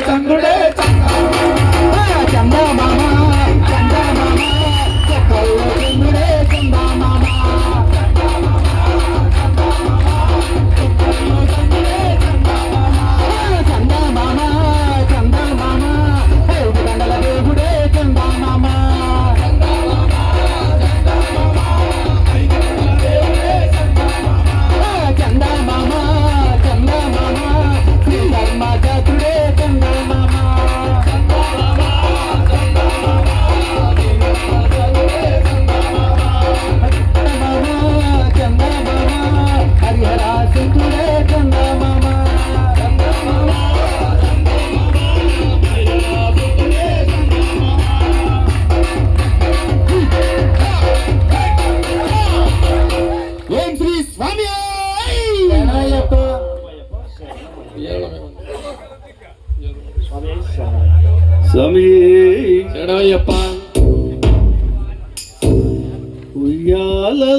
చంద్రుడే చందమామ చందమామ చక్కల్లో చంద్రుడే చందమామ చందమామ చందమామ ఐదు గంటల దేవుడే చందమామ చందమామ చందమామ శ్రీ ధర్మ జాతుడే చందమామ స్వామి చెడవయ్యప్ప ఉయ్యాల